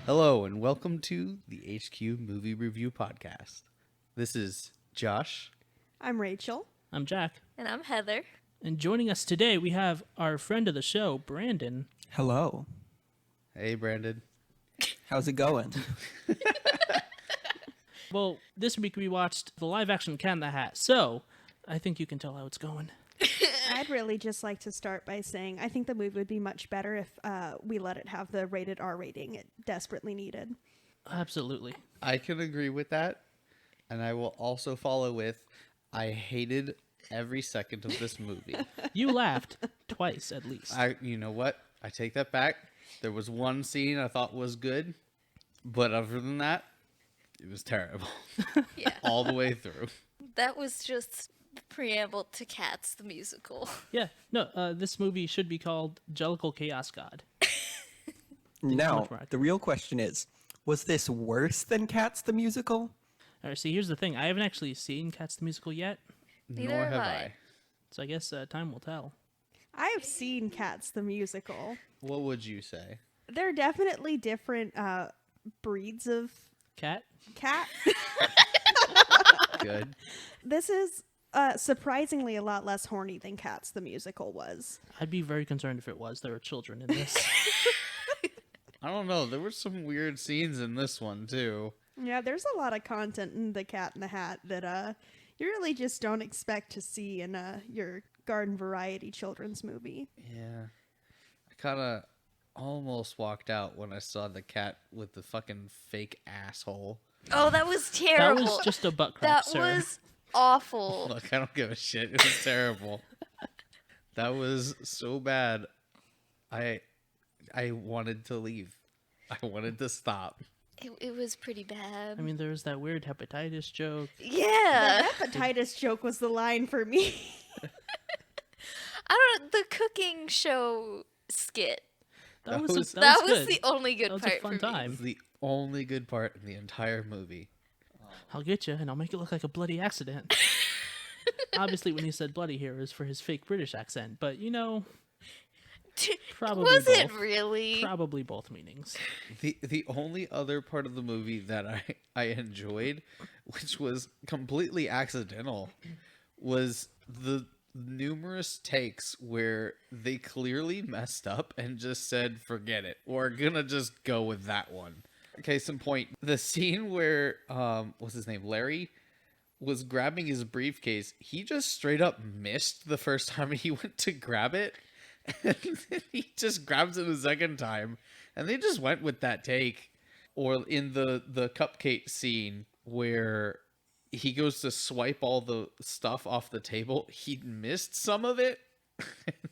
Hello, and welcome to the HQ Movie Review Podcast. This is Josh. I'm Rachel. I'm Jack. And I'm Heather. And joining us today, we have our friend of the show, Brandon. Hello. Hey, Brandon. How's it going? Well, this week we watched the live-action Cat in the Hat, so I think you can tell how it's going. I'd really just like to start by saying I think the movie would be much better if we let it have the rated R rating it desperately needed. Absolutely. I can agree with that, and I will also follow with, I hated every second of this movie. You laughed twice, at least. You know what? I take that back. There was one scene I thought was good, but other than that, it was terrible. Yeah. All the way through. That was just the preamble to Cats, the musical. Yeah, no, this movie should be called Jellical Chaos God. Now, the real question is, was this worse than Cats the Musical? All right, see, here's the thing. I haven't actually seen Cats the Musical yet, Neither Nor have have I. I. so I guess time will tell. I have seen Cats the musical. What would you say? There are definitely different breeds of Cat? cat. Good. This is surprisingly a lot less horny than Cats the musical was. I'd be very concerned if it was. There were children in this. I don't know. There were some weird scenes in this one, too. Yeah, there's a lot of content in the Cat in the Hat that you really just don't expect to see in your garden variety children's movie. Yeah. I kind of almost walked out when I saw the cat with the fucking fake asshole. Oh, that was That terrible. was just a butt crack, That sir. was awful. Look, I don't give a shit. It was terrible. That was so bad. I wanted to leave. I wanted to stop. It was pretty bad. I mean, there was that weird hepatitis joke. Yeah. The hepatitis joke was the line for me. I don't know, the cooking show skit. That That was good. the only good That was part a fun for me. time. It's the only good part in the entire movie. I'll get you, and I'll make it look like a bloody accident. Obviously, when he said bloody here, it was for his fake British accent, but you know, probably Was both. it really? Probably both meanings. The only other part of the movie that I enjoyed, which was completely accidental, was the numerous takes where they clearly messed up and just said, forget it. We're gonna just go with that one. Case in point, the scene where, what's his name, Larry, was grabbing his briefcase, he just straight up missed the first time he went to grab it. And then he just grabs it a second time. And they just went with that take. Or in the cupcake scene where he goes to swipe all the stuff off the table, he missed some of it.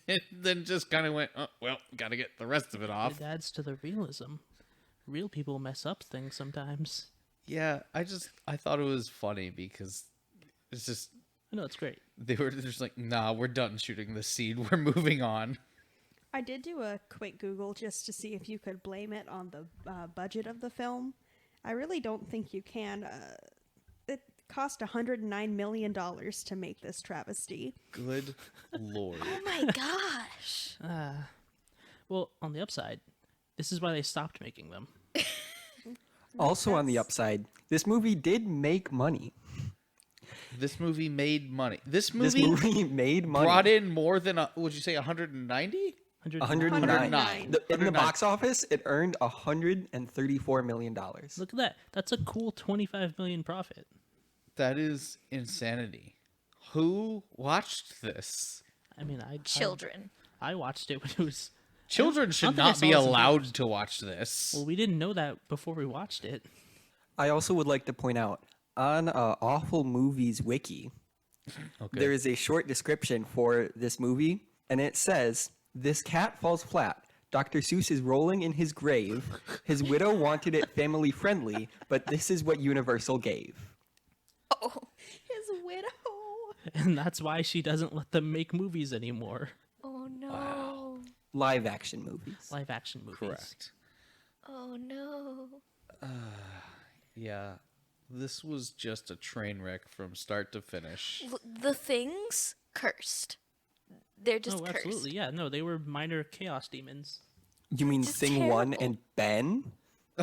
And then just kind of went, oh, well, gotta get the rest of it off. It adds to the realism. Real people mess up things sometimes. Yeah, I thought it was funny because it's just, I know, it's great. they were just like, nah, we're done shooting this scene. We're moving on. I did do a quick Google just to see if you could blame it on the budget of the film. I really don't think you can. It cost $109 million to make this travesty. Good Lord. Oh my gosh. Well, on the upside, this is why they stopped making them. Also on the upside, this movie did make money. This movie made money. This This movie movie made money. brought in more than, would you say 190? 109. 109. In the 109. box office, it earned $134 million. Look at that. That's a cool 25 million profit. That is insanity. Who watched this? I mean, Children. I watched it when it was. Children I should don't think I not saw be this in allowed theaters. to watch this. Well, we didn't know that before we watched it. I also would like to point out, on Awful Movies Wiki, there is a short description for this movie, and it says, "This cat falls flat. Dr. Seuss is rolling in his grave. His widow wanted it family friendly, but this is what Universal gave." Oh. His widow. And that's why she doesn't let them make movies anymore. Oh no. Live action movies. Live action movies. Correct. Oh no. Yeah. This was just a train wreck from start to finish. The things cursed. They're just Oh, cursed. absolutely. Yeah, no, they were minor chaos demons. You mean Just Thing 1 terrible. and Ben?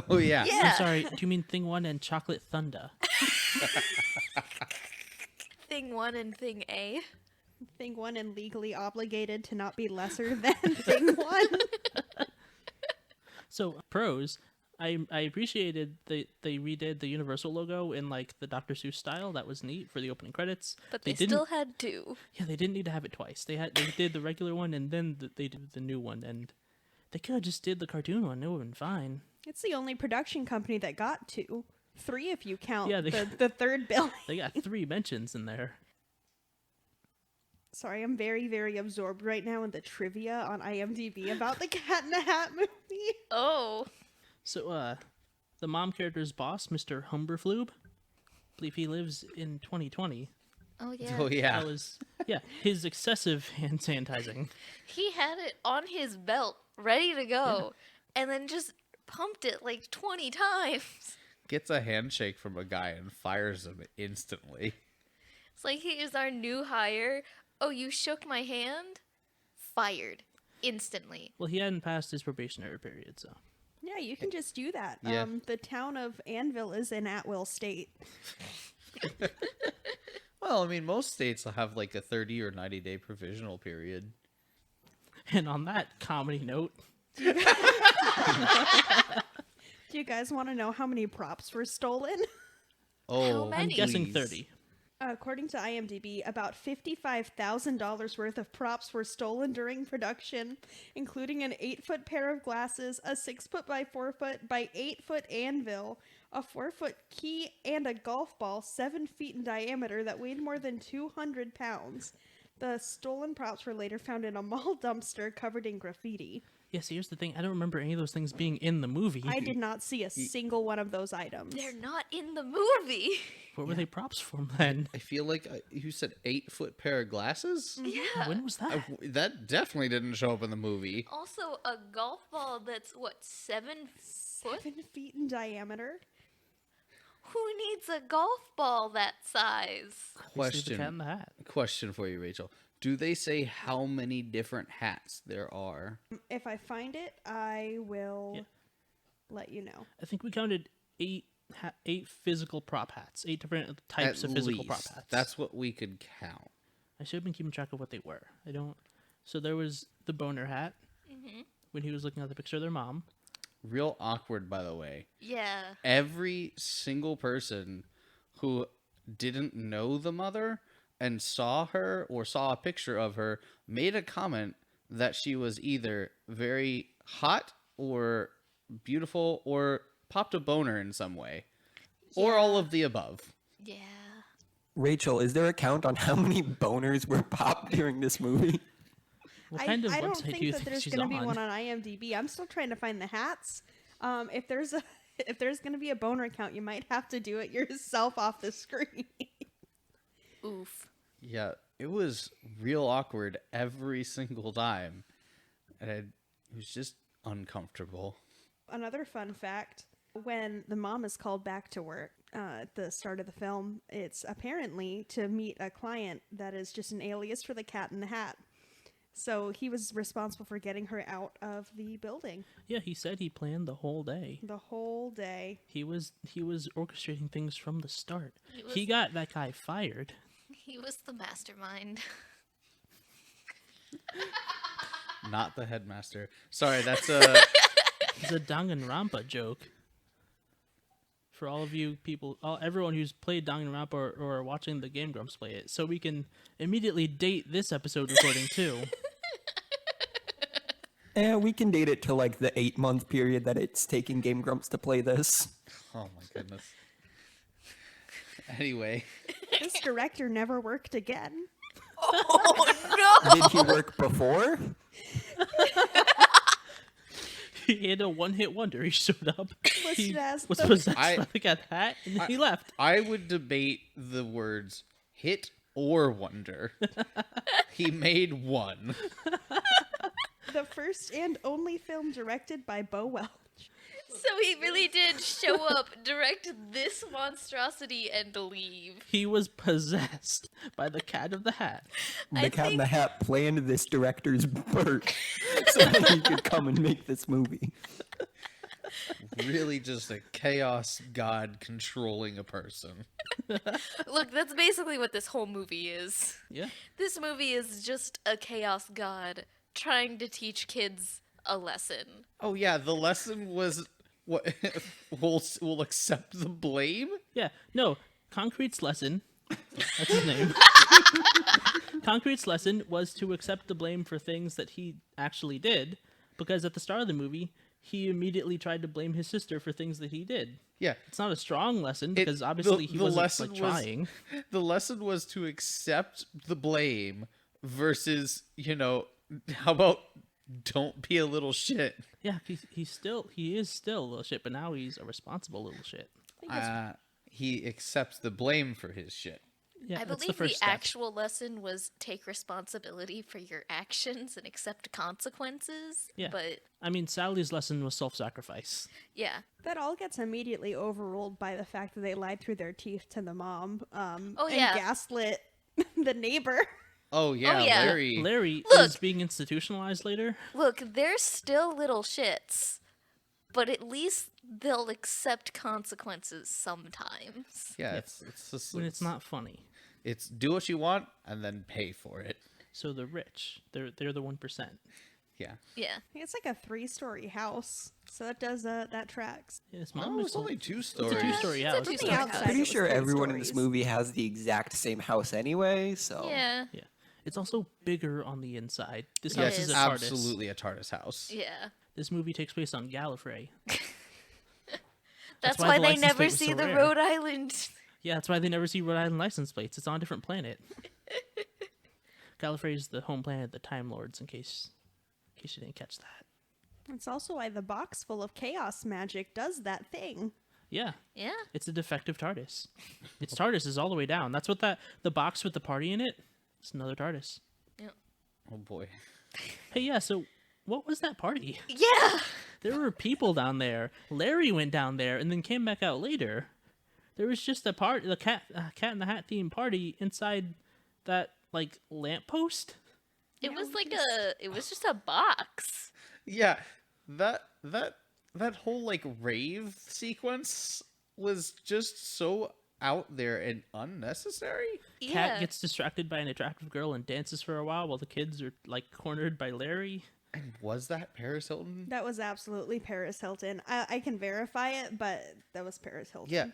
Oh yeah. Yeah. I'm sorry, do you mean Thing 1 and Chocolate Thunder? Thing 1 and Thing A. Thing 1 and legally obligated to not be lesser than Thing 1. So, pros, I appreciated they redid the Universal logo in like the Dr. Seuss style. That was neat for the opening credits. But they didn't, still had 2. yeah, they didn't need to have it twice. They did the regular one and then they did the new one, and they could have just did the cartoon one. It would have been fine. It's the only production company that got 2. 3 if you count Yeah, the third billing. They got 3 mentions in there. Sorry, I'm very, very absorbed right now in the trivia on IMDb about the Cat in the Hat movie. Oh. So, the mom character's boss, Mr. Humberflube, I believe he lives in 2020. Oh, yeah. Oh yeah. That was, yeah, his excessive hand sanitizing. He had it on his belt, ready to go, and then just pumped it like 20 times. Gets a handshake from a guy and fires him instantly. It's like he is our new hire. Oh, you shook my hand? Fired. Instantly. Well, he hadn't passed his probationary period, so. Yeah, you can just do that. Yeah. The town of Anvil is in at-will state. Well, I mean, most states will have like a 30 or 90-day provisional period. And on that comedy note, Do you guys want to know how many props were stolen? Oh, many? I'm guessing please. 30. According to IMDb, about $55,000 worth of props were stolen during production, including an 8-foot pair of glasses, a 6-foot by 4-foot by 8-foot anvil, a 4-foot key, and a golf ball 7 feet in diameter that weighed more than 200 pounds. The stolen props were later found in a mall dumpster covered in graffiti. Yeah, see, here's the thing. I don't remember any of those things being in the movie. I did not see a single one of those items. They're not in the movie. What were they props for then? I feel like you said 8-foot pair of glasses. Yeah. When was that? That definitely didn't show up in the movie. Also, a golf ball that's, what, 7 foot? 7 feet in diameter? Who needs a golf ball that size? Obviously The Cat in the Hat. Question for you, Rachel. Do they say how many different hats there are? If I find it, I will Yeah. let you know. I think we counted 8 physical prop hats. 8 different types At of physical prop least. hats. That's what we could count. I should have been keeping track of what they were. I don't. So there was the boner hat when he was looking at the picture of their mom. Real awkward, by the way. Yeah. Every single person who didn't know the mother and saw her or saw a picture of her made a comment that she was either very hot or beautiful or popped a boner in some way. Or all of the above. Yeah. Rachel, is there a count on how many boners were popped during this movie? What kind of I don't website do think you that think there's she's going to on? be one on IMDb. I'm still trying to find the hats. If there's going to be a boner count, you might have to do it yourself off the screen. Oof. Yeah, it was real awkward every single time. And it was just uncomfortable. Another fun fact, when the mom is called back to work at the start of the film, it's apparently to meet a client that is just an alias for the Cat in the Hat. So he was responsible for getting her out of the building Yeah, he said he planned the whole day. the whole day. He was orchestrating things from the start. was- He got that guy fired. He was the mastermind. Not the headmaster. Sorry, that's a... It's a Danganronpa joke. For all of you people, everyone who's played Danganronpa or are watching the Game Grumps play it, so we can immediately date this episode recording too. Yeah, we can date it to like the 8-month period that it's taking Game Grumps to play this. Oh my goodness. Anyway, This director never worked again. Oh, no! Did he work before? He had a one-hit wonder. He showed up. Listed He as was the- possessed I- by the cat hat, and he left. I would debate the words hit or wonder. He made one. The first and only film directed by Bo Welch. So he really did show up, direct this monstrosity, and leave. He was possessed by the cat of the hat. The Cat in the Hat planned this director's birth so that he could come and make this movie. Really just a chaos god controlling a person. Look, that's basically what this whole movie is. Yeah. This movie is just a chaos god trying to teach kids a lesson. Oh yeah, the lesson was what we'll accept the blame. Yeah. No, Concrete's lesson. That's his name. Concrete's lesson was to accept the blame for things that he actually did, because at the start of the movie, he immediately tried to blame his sister for things that he did. Yeah, It's not a strong lesson because obviously he wasn't lesson like trying. The lesson was to accept the blame versus, how about don't be a little shit. Yeah, he is still a little shit, but now he's a responsible little shit. He accepts the blame for his shit. Yeah, I that's the believe first the step. actual lesson was take responsibility for your actions and accept consequences. Yeah. But I mean, Sally's lesson was self-sacrifice. yeah. That all gets immediately overruled by the fact that they lied through their teeth to the mom. Oh, and yeah. gaslit the neighbor. Oh yeah, yeah. Larry. Larry Look! is being institutionalized later. Look, they're still little shits, but at least they'll accept consequences sometimes. Yeah, it's just, When it's not funny. It's do what you want and then pay for it. So the rich, they're the 1%. Yeah. Yeah. It's like a 3-story house, so that tracks. Yeah, his mom Oh, was it's only 2 It's stories. a 2-story It's a house. two-story so- house. outside Pretty it was sure 3 everyone in this stories. movie has the exact same house anyway, so. Yeah. Yeah. It's also bigger on the inside. This Yes, house is a it's TARDIS. Absolutely a TARDIS house. Yeah. This movie takes place on Gallifrey. That's why why the they license never plate was see so the rare. Rhode Island. Yeah, that's why they never see Rhode Island license plates. It's on a different planet. Gallifrey is the home planet of the Time Lords, in case you didn't catch that. It's also why the box full of chaos magic does that thing. Yeah, Yeah. it's a defective TARDIS. Its TARDIS is all the way down. That's what the box with the party in it. It's another TARDIS. Oh boy. Hey, yeah. So, what was that party? Yeah. There were people down there. Larry went down there and then came back out later. There was just a Cat in the Hat themed party inside that like lamppost. It Yeah, was we like just- it was just a box. Yeah, that whole like rave sequence was just so out there and unnecessary. Yeah. Cat gets distracted by an attractive girl and dances for a while the kids are like cornered by Larry. And was that Paris Hilton? That was absolutely Paris Hilton. I can verify it, but that was Paris Hilton. Yeah.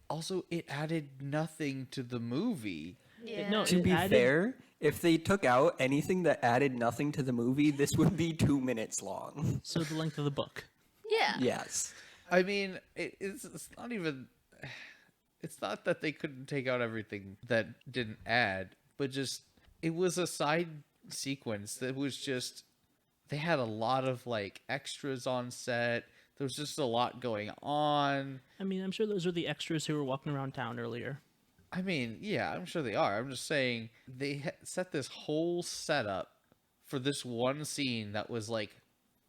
Also, it added nothing to the movie. Yeah. No, To it be added- fair, if they took out anything that added nothing to the movie, this would be 2 minutes long. So the length of the book. Yeah. Yes. I mean, it's not even. It's not that they couldn't take out everything that didn't add, but just it was a side sequence that was just. They had a lot of like extras on set. There was just a lot going on. I mean, I'm sure those are the extras who were walking around town earlier. I mean, yeah, I'm sure they are. I'm just saying they set this whole setup for this one scene that was like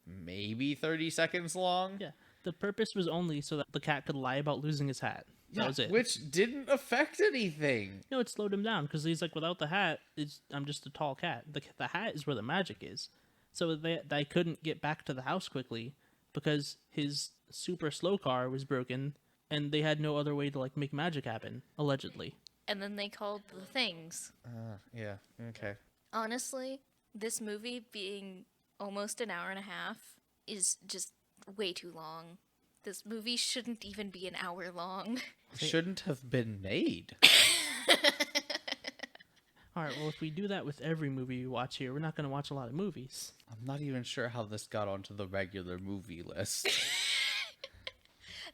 maybe 30 seconds long. Yeah. The purpose was only so that the cat could lie about losing his hat. That was it. Which didn't affect anything. No, it slowed him down because he's like, without the hat, I'm just a tall cat. The hat is where the magic is. So they couldn't get back to the house quickly because his super slow car was broken and they had no other way to like make magic happen, allegedly. And then they called the things. Yeah, okay. Honestly, this movie being almost an hour and a half is just way too long. This movie shouldn't even be an hour long. Shouldn't have been made. All right, well, if we do that with every movie we watch here, we're not going to watch a lot of movies. I'm not even sure how this got onto the regular movie list.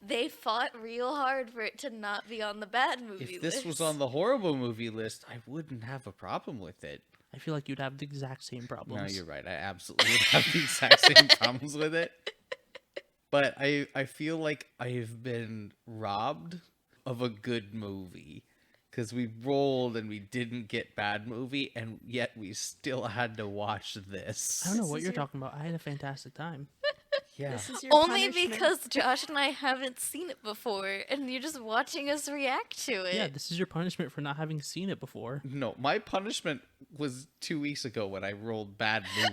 They fought real hard for it to not be on the bad movie If this list. was on the horrible movie list, I wouldn't have a problem with it. I feel like you'd have the exact same problems. No, you're right. I absolutely would have the exact same problems with it. But I feel like I've been robbed of a good movie. Because we rolled and we didn't get bad movie, and yet we still had to watch this. I don't know This what is you're your- talking about. I had a fantastic time. Yeah. This is your Only punishment. because Josh and I haven't seen it before, and you're just watching us react to it. Yeah, this is your punishment for not having seen it before. No, my punishment was 2 weeks ago when I rolled bad movie.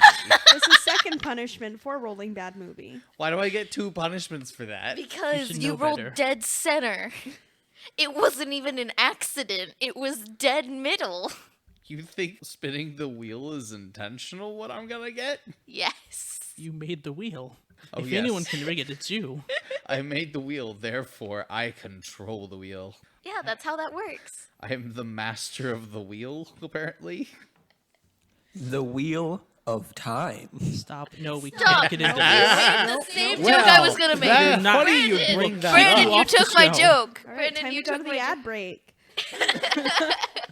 This is second punishment for rolling bad movie. Why do I get 2 punishments for that? Because should you know rolled better. dead center. It wasn't even an accident. It was dead middle. You think spinning the wheel is intentional what I'm gonna get? Yes. You made the wheel. Oh, If yes. anyone can rig it, it's you. I made the wheel, therefore I control the wheel. Yeah, that's how that works. I am the master of the wheel, apparently. The Wheel of Time. Stop. No, we Stop. can't get into You this. made the same Well, joke I was gonna make. that- Not- funny you Brandon, bring that Brandon, up. you Off the took my show. joke. All right, Brandon, time you to go took to my the joke. ad break.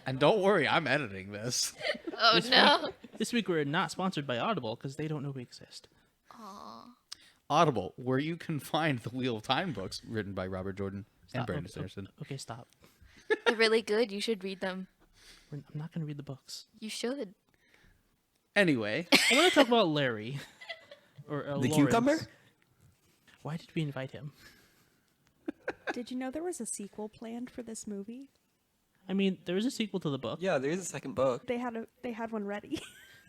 And don't worry, I'm editing this. Oh no. This week we're not sponsored by Audible because they don't know we exist. Audible, where you can find the Wheel of Time books written by Robert Jordan and Stop. Brandon Okay, Sanderson. okay, stop. They're really good. You should read them. I'm not going to read the books. You should. Anyway, I want to talk about Larry. Or The Lawrence. cucumber? Why did we invite him? Did you know there was a sequel planned for this movie? I mean, there is a sequel to the book. Yeah, there is a second book. They had one ready.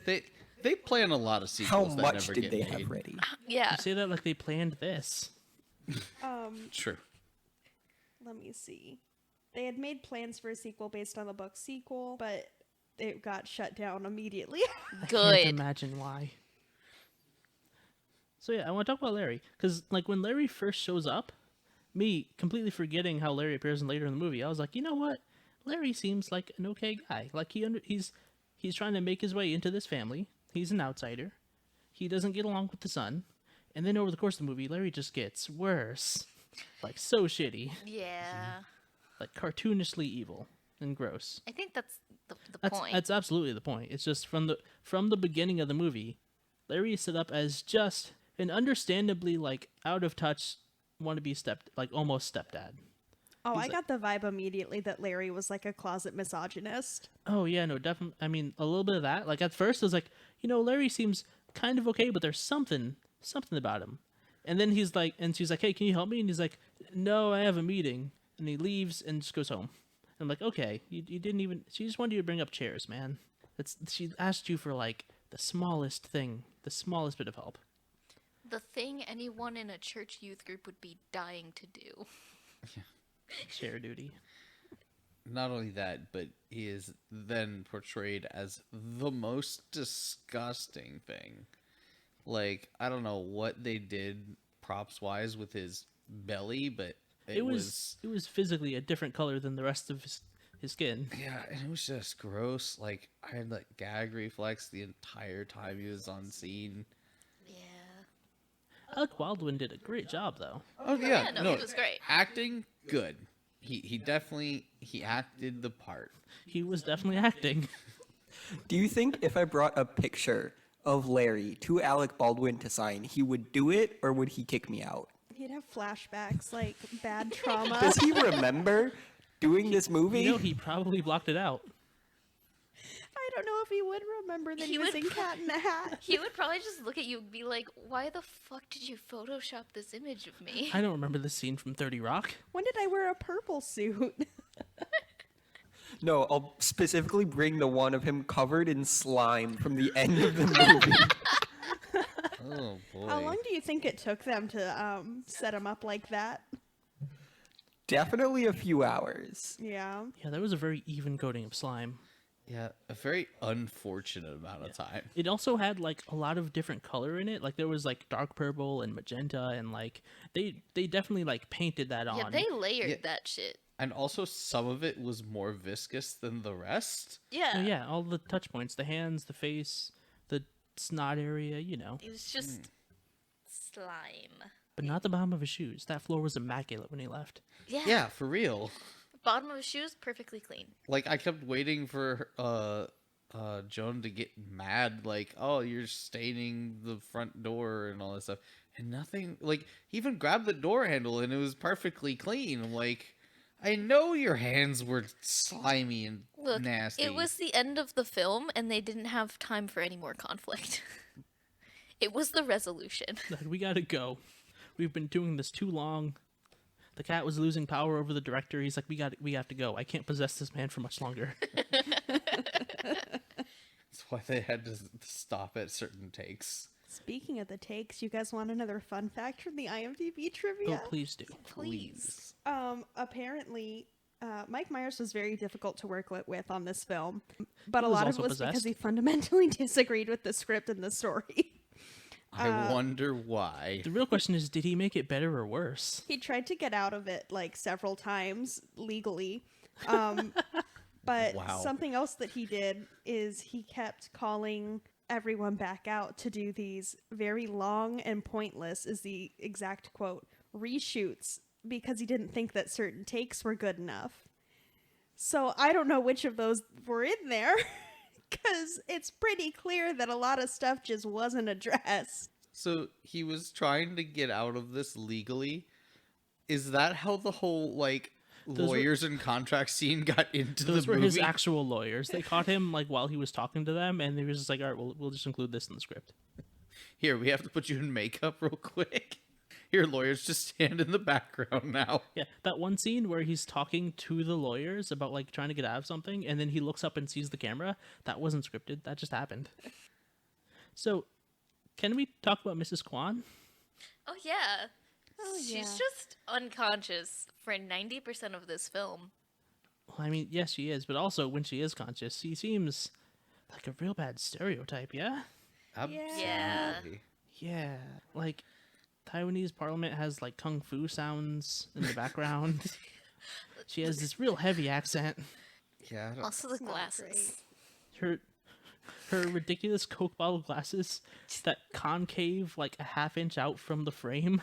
they plan a lot of How sequels that much never did get they made. have ready? Yeah. You say that like they planned this. True. Let me see. They had made plans for a sequel based on the book sequel, but it got shut down immediately. Can't Good. imagine why. So yeah, I want to talk about Larry because like when Larry first shows up, me completely forgetting how Larry appears in later in the movie, I was like, you know what? Larry seems like an okay guy. Like he's trying to make his way into this family. He's an outsider. He doesn't get along with the son, and then over the course of the movie, Larry just gets worse, like so shitty, Yeah. like cartoonishly evil and gross. I think that's the That's point. that's absolutely the point. It's just from the beginning of the movie, Larry is set up as just an understandably like out of touch wannabe almost stepdad. Oh, I He's got the vibe immediately that Larry was like a closet misogynist. Oh yeah, no, definitely. I mean, a little bit of that. Like at first, I was like, Larry seems kind of okay, but there's something about him. And then she's like, hey, can you help me? And he's like, no, I have a meeting. And he leaves and just goes home. I'm like, okay, you didn't even. She just wanted you to bring up chairs, man. She asked you for like the smallest thing, the smallest bit of help. The thing anyone in a church youth group would be dying to do. Chair duty. Not only that, but he is then portrayed as the most disgusting thing. Like, I don't know what they did props wise with his belly, but it was It was physically a different color than the rest of his skin. yeah, and it was just gross. Like, I had like gag reflex the entire time he was on scene. Yeah. Alec Baldwin did a great job though. Oh yeah, no, he was great. Acting good. He definitely acted the part. He was definitely acting. Do you think if I brought a picture of Larry to Alec Baldwin to sign, he would do it or would he kick me out? He'd have flashbacks, like bad trauma. Does he remember doing this movie? He probably blocked it out. I don't know if he would remember that he was would in Cat in the Hat. He would probably just look at you and be like, why the fuck did you Photoshop this image of me? I don't remember this scene from 30 Rock. When did I wear a purple suit? No, I'll specifically bring the one of him covered in slime from the end of the movie. Oh boy. How long do you think it took them to set him up like that? Definitely a few hours. Yeah. Yeah, that was a very even coating of slime. Yeah, a very unfortunate amount of time. It also had like a lot of different color in it. Like there was like dark purple and magenta and like they definitely like painted that on. Yeah, they layered Yeah. that shit. And also some of it was more viscous than the rest. Yeah. Oh, yeah, all the touch points, the hands, the face, the snot area, It was just slime. But not the bottom of his shoes. That floor was immaculate when he left. Yeah. Yeah, for real. Bottom of his shoes, perfectly clean. Like I kept waiting for Joan to get mad, like, oh, you're staining the front door and all this stuff. And nothing, like, he even grabbed the door handle and it was perfectly clean. I'm like, I know your hands were slimy and Look, nasty. it was the end of the film, and they didn't have time for any more conflict. It was the resolution. Like, we gotta go. We've been doing this too long. The cat was losing power over the director. He's like, we have to go. I can't possess this man for much longer. That's why they had to stop at certain takes. Speaking of the takes, you guys want another fun fact from the IMDb trivia? Oh, please do. Please. Apparently, Mike Myers was very difficult to work with on this film, but He a was lot of it also was because possessed. he fundamentally disagreed with the script and the story. I wonder why. The real question is, did he make it better or worse? He tried to get out of it like several times legally. But Wow. something else that he did is he kept calling everyone back out to do these very long and pointless, is the exact quote, reshoots, because he didn't think that certain takes were good enough. So I don't know which of those were in there, because it's pretty clear that a lot of stuff just wasn't addressed. So he was trying to get out of this legally. Is that how the whole like Those were- lawyers and contract scene got into Those the were movie? his actual lawyers. They caught him like while he was talking to them, and they were just like, "All right, we'll just include this in the script." Here, we have to put you in makeup real quick. Here, lawyers, just stand in the background now. Yeah, that one scene where he's talking to the lawyers about like trying to get out of something, and then he looks up and sees the camera. That wasn't scripted. That just happened. So, can we talk about Mrs. Kwan? Oh, yeah. Oh, She's yeah. just unconscious for 90% of this film. Well, I mean, yes, she is, but also when she is conscious, she seems like a real bad stereotype. Yeah. Absolutely. Yeah, like Taiwanese parliament has like kung fu sounds in the background. She has this real heavy accent. Yeah. I don't- Also, the It's not glasses. Her ridiculous Coke bottle glasses that concave like a half inch out from the frame.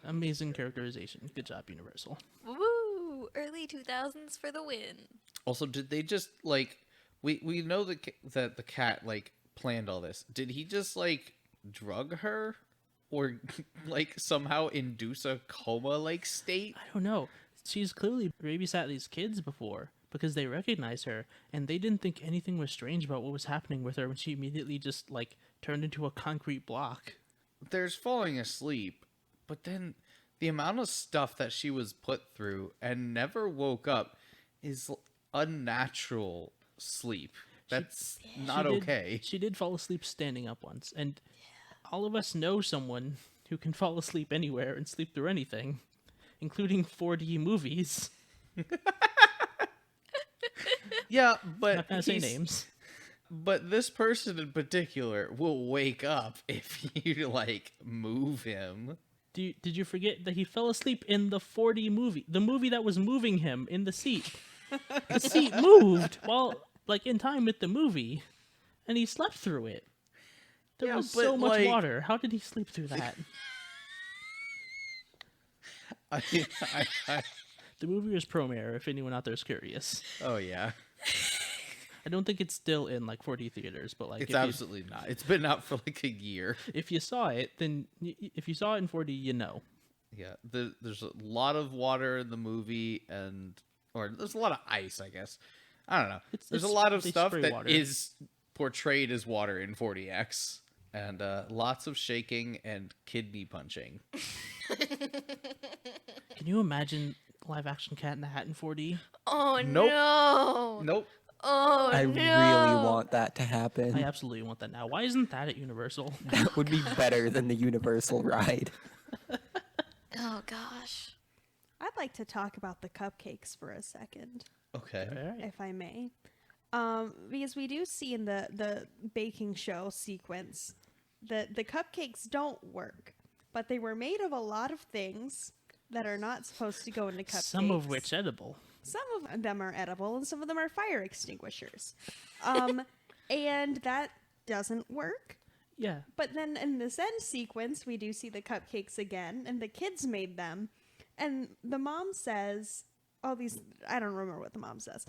Amazing characterization. Good job, Universal. Woo! Early 2000s for the win. Also, did they just like we know that the cat like planned all this? Did he just like drug her or like somehow induce a coma like state? I don't know. She's clearly babysat these kids before because they recognize her and they didn't think anything was strange about what was happening with her when she immediately just like turned into a concrete block. There's falling asleep, but then the amount of stuff that she was put through and never woke up is unnatural sleep. That's not okay. She did fall asleep standing up once, and all of us know someone who can fall asleep anywhere and sleep through anything, including 4D movies. Yeah, I'm but not gonna say he's- names. But this person in particular will wake up if you like move him. Did you forget that he fell asleep in the 4D movie, the movie that was moving him in the seat? The seat moved while like in time with the movie, and he slept through it. There Yeah, was but, so much like- water. How did he sleep through that? The movie was premiere, if anyone out there is curious. Oh yeah, I don't think it's still in like 4D theaters, but like it's if you- absolutely not. It's been out for like a year. if you saw it, then if you saw it in 4D, you know. Yeah, there's a lot of water in the movie, or there's a lot of ice, I guess. I don't know. There's a lot of they stuff spray that is water. portrayed as water in 40X, and lots of shaking and kidney punching. Can you imagine live action Cat in the Hat in 4D? Oh, Nope. no! Nope. Oh, I no! really want that to I happen. absolutely want that now. Why isn't that at Universal? That would be better than the Universal ride. Oh, gosh. I'd like to talk about the cupcakes for a second, Okay. Alright. if I may. Because we do see in the baking show sequence that the cupcakes don't work, but they were made of a lot of things that are not supposed to go into cupcakes. Some of which edible. Some of them are edible and some of them are fire extinguishers. And that doesn't work. Yeah. But then in this end sequence, we do see the cupcakes again, and the kids made them. And the mom says, I don't remember what the mom says.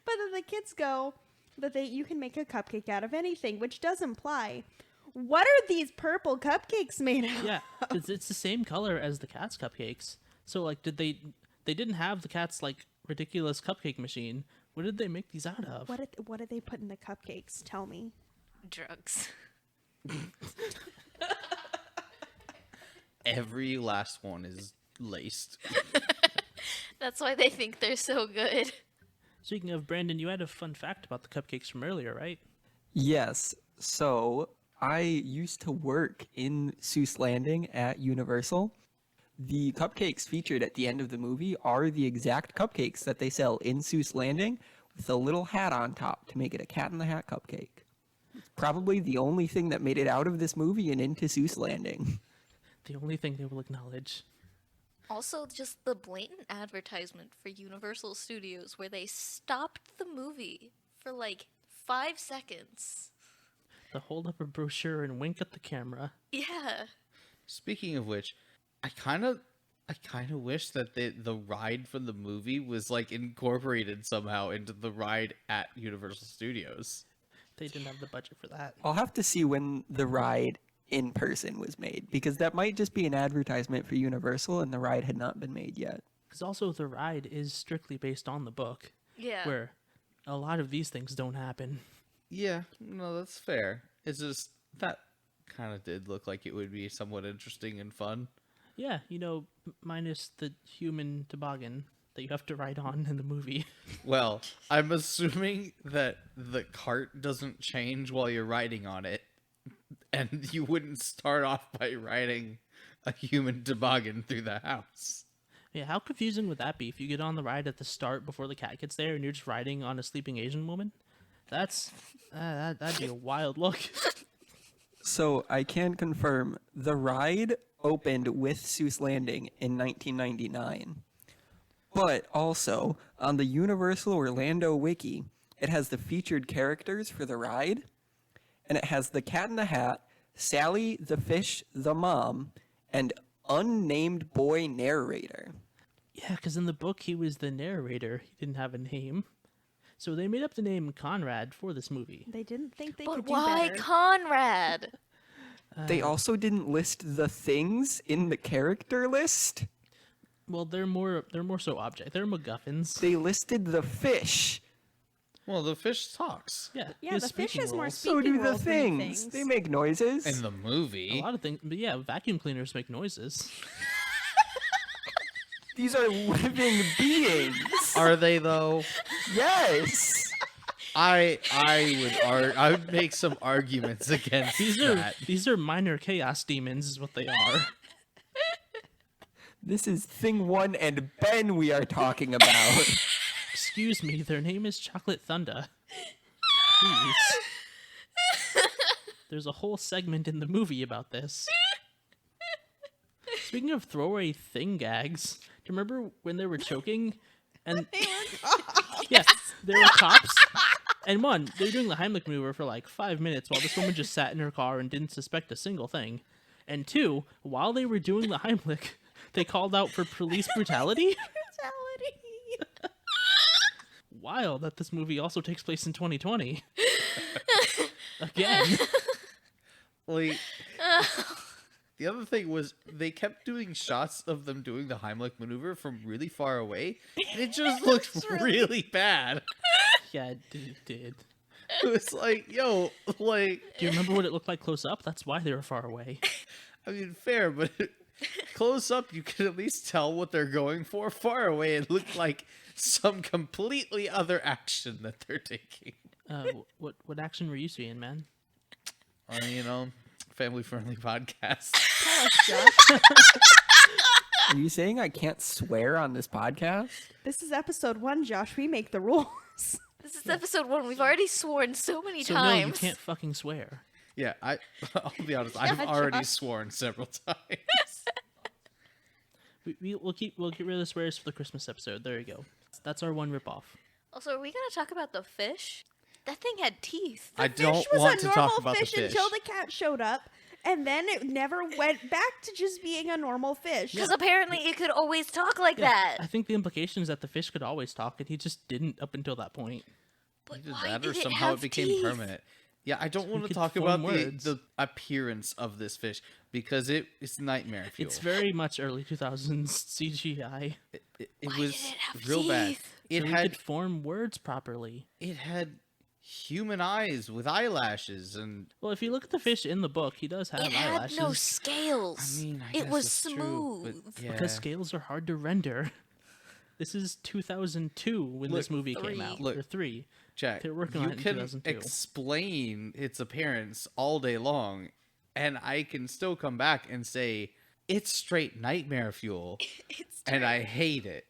But then the kids go that you can make a cupcake out of anything, which does imply, what are these purple cupcakes made of? Yeah, because it's the same color as the cat's cupcakes. So like, they didn't have the cat's like ridiculous cupcake machine. What did they make these out of? What did they put in the cupcakes? Tell me. drugs. Every last one is laced. That's why they think they're so good. Speaking of, Brandon, you had a fun fact about the cupcakes from earlier, right? Yes. So I used to work in Seuss Landing at Universal. The cupcakes featured at the end of the movie are the exact cupcakes that they sell in Seuss Landing with a little hat on top to make it a Cat in the Hat cupcake. It's probably the only thing that made it out of this movie and into Seuss Landing. The only thing they will acknowledge. Also, just the blatant advertisement for Universal Studios where they stopped the movie for like 5 seconds. To hold up a brochure and wink at the camera. Yeah. Speaking of which, I kind of wish that the ride from the movie was like incorporated somehow into the ride at Universal Studios. They didn't have the budget for that. I'll have to see when the ride in person was made, because that might just be an advertisement for Universal and the ride had not been made yet. Because also the ride is strictly based on the book, Yeah. where a lot of these things don't happen. Yeah, no, that's fair. It's just that kind of did look like it would be somewhat interesting and fun. Yeah, minus the human toboggan that you have to ride on in the movie. Well, I'm assuming that the cart doesn't change while you're riding on it, and you wouldn't start off by riding a human toboggan through the house. Yeah, how confusing would that be if you get on the ride at the start before the cat gets there and you're just riding on a sleeping Asian woman? That'd be a wild look. So I can confirm the ride opened with Seuss Landing in 1999. But also, on the Universal Orlando Wiki, it has the featured characters for the ride, and it has the Cat in the Hat, Sally, the Fish, the Mom, and unnamed boy narrator. Yeah, because in the book he was the narrator. He didn't have a name. So they made up the name Conrad for this movie. They didn't think they But could do why better. Conrad? They also didn't list the things in the character list. Well, they're more so object. They're MacGuffins. They listed the fish. Well, the fish talks Yeah, he Yeah, has the fish speaking is more roles. So speaking do the roles than things. They make noises. in the movie. A lot of things, but yeah, vacuum cleaners make noises. These are living beings. Are they though? Yes. I would make some arguments against that. These are minor chaos demons, is what they are. This is Thing 1 and Ben we are talking about. Excuse me, their name is Chocolate Thunder. Please. There's a whole segment in the movie about this. Speaking of throwaway thing gags, do you remember when they were choking? And yeah, they were cops. And one, they were doing the Heimlich maneuver for like 5 minutes while this woman just sat in her car and didn't suspect a single thing. And two, while they were doing the Heimlich, they called out for police brutality. Wild that this movie also takes place in 2020. Again. Like, the other thing was they kept doing shots of them doing the Heimlich maneuver from really far away, and it just looked really bad. Yeah, it did. It was like, yo, like, Do you remember what it looked like close up? That's why they were far away. I mean, fair, but close up, you can at least tell what they're going for. Far away, it looked like some completely other action that they're taking. What action were you seeing, man? Family-friendly podcast. Tell us, Josh. Are you saying I can't swear on this podcast? This is episode 1, Josh. We make the rules. This is episode 1. We've already sworn so many So times. no, you can't fucking swear. Yeah, I'll be honest. I've already sworn several times. We'll get rid of the swears for the Christmas episode. There you go. That's our one ripoff. Also, are we gonna talk about the fish? That thing had teeth. I Fish don't was want a to normal talk about the fish fish. until the cat showed up, and then it never went back to just being a normal fish. Because apparently it could always talk like that. I think the implication is that the fish could always talk, and he just didn't up until that point. But Either why that did or it somehow have it became teeth? permanent. Yeah, I don't want to could talk form about words. the appearance of this fish because it's nightmare fuel. It's very much early 2000s CGI. It Why was did it have real bad. teeth? It So we had could form words properly. it had human eyes with eyelashes, and Well, if you look at the fish in the book, he does have It had eyelashes. no scales. I mean, I it guess was that's smooth. true, but yeah. Because scales are hard to render. This is 2002 when this movie came out. Look, or 3. Jack, They were working you on it in can 2002. explain its appearance all day long, and I can still come back and say it's straight nightmare fuel, and I hate it.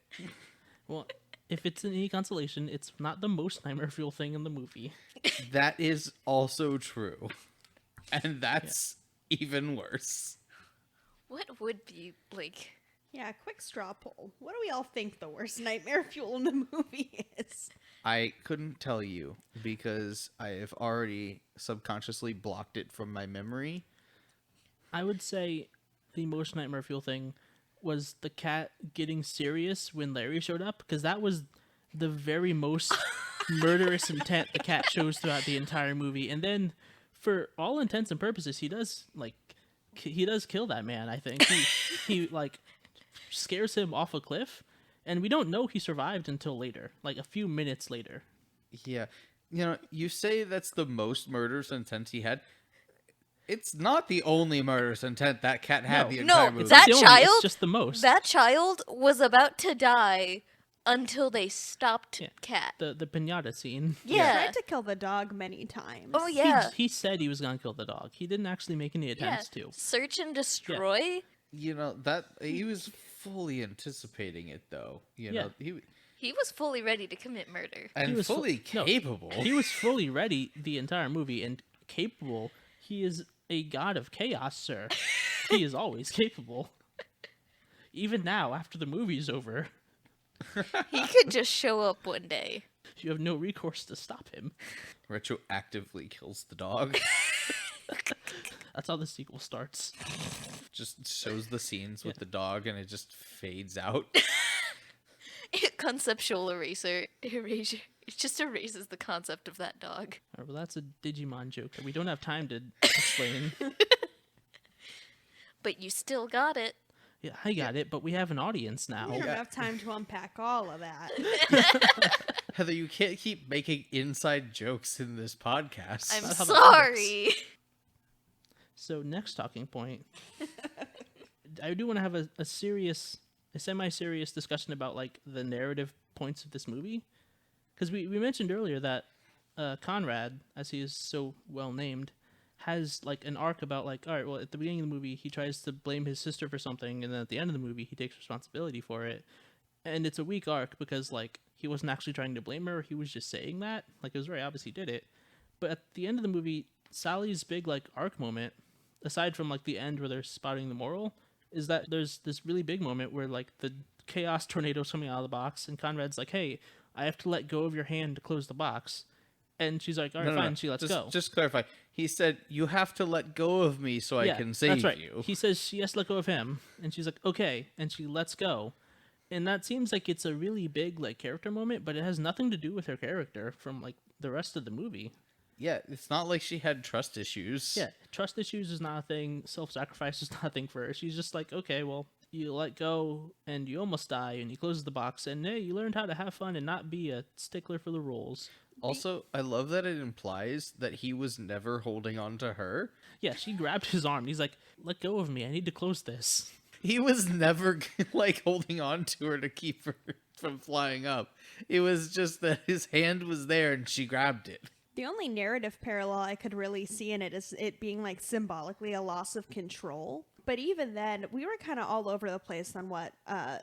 Well, if it's any consolation, it's not the most nightmare fuel thing in the movie. That is also true, and that's even worse. What would be like? Yeah, quick straw poll. What do we all think the worst nightmare fuel in the movie is? I couldn't tell you because I have already subconsciously blocked it from my memory. I would say the most nightmare fuel thing was the cat getting serious when Larry showed up, because that was the very most murderous intent the cat shows throughout the entire movie. And then, for all intents and purposes, he does kill that man. I think he like scares him off a cliff, and we don't know he survived until later, like a few minutes later. Yeah. You know, you say that's the most murderous intent he had. It's not the only murderous intent that cat had No. the No, entire movie. It's That not the only, child- it's just the most. That child was about to die until they stopped Yeah. Cat. the pinata scene. He Yeah. tried to kill the dog many times. Oh yeah. He said he was gonna kill the dog. He didn't actually make any attempts to. Search and destroy. You know, that he was fully anticipating it though. You know, He was fully ready to commit murder. and He was fully no, capable. He was fully ready the entire movie and capable. He is a god of chaos, sir. He is always capable. Even now, after the movie's over, He could just show up one day. you have no recourse to stop him. Retroactively kills the dog. That's how the sequel starts. Just shows the scenes with the dog and it just fades out. Conceptual erasure. It just erases the concept of that dog. All right, well, that's a Digimon joke that we don't have time to explain. But you still got it. Yeah, I got it, but we have an audience now. We don't have time to unpack all of that. Heather, you can't keep making inside jokes in this podcast. I'm not how that sorry. So next talking point, I do want to have a semi-serious discussion about like the narrative points of this movie, because we mentioned earlier that Conrad, as he is so well named, has like an arc about like, all right, well, at the beginning of the movie he tries to blame his sister for something, and then at the end of the movie he takes responsibility for it, and it's a weak arc because like he wasn't actually trying to blame her, he was just saying that, like it was very obvious he did it. But at the end of the movie, Sally's big like arc moment, aside from like the end where they're spotting the moral, is that there's this really big moment where like the chaos tornado's coming out of the box and Conrad's like, hey, I have to let go of your hand to close the box. And she's like, all right, fine. She lets go. Just clarify. He said, you have to let go of me so I can save that's right. you. He says she has to let go of him. And she's like, okay. And she lets go. And that seems like it's a really big like character moment, but it has nothing to do with her character from like the rest of the movie. Yeah, it's not like she had trust issues. Yeah, trust issues is not a thing. Self-sacrifice is not a thing for her. She's just like, okay, well, you let go and you almost die and you close the box and hey, you learned how to have fun and not be a stickler for the rules. Also, I love that it implies that he was never holding on to her. Yeah, she grabbed his arm. He's like, let go of me. I need to close this. He was never like holding on to her to keep her from flying up. It was just that his hand was there and she grabbed it. The only narrative parallel I could really see in it is it being like symbolically a loss of control. But even then, we were kind of all over the place on what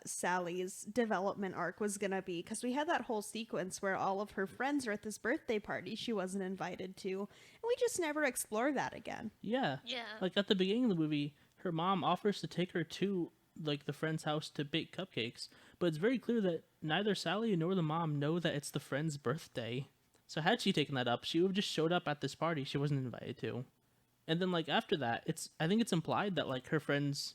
Sally's development arc was going to be. Because we had that whole sequence where all of her friends are at this birthday party she wasn't invited to. And we just never explore that again. Yeah. Yeah. Like at the beginning of the movie, her mom offers to take her to like the friend's house to bake cupcakes. But it's very clear that neither Sally nor the mom know that it's the friend's birthday. So had she taken that up, she would have just showed up at this party she wasn't invited to. And then, like, after that, I think it's implied that, like, her friends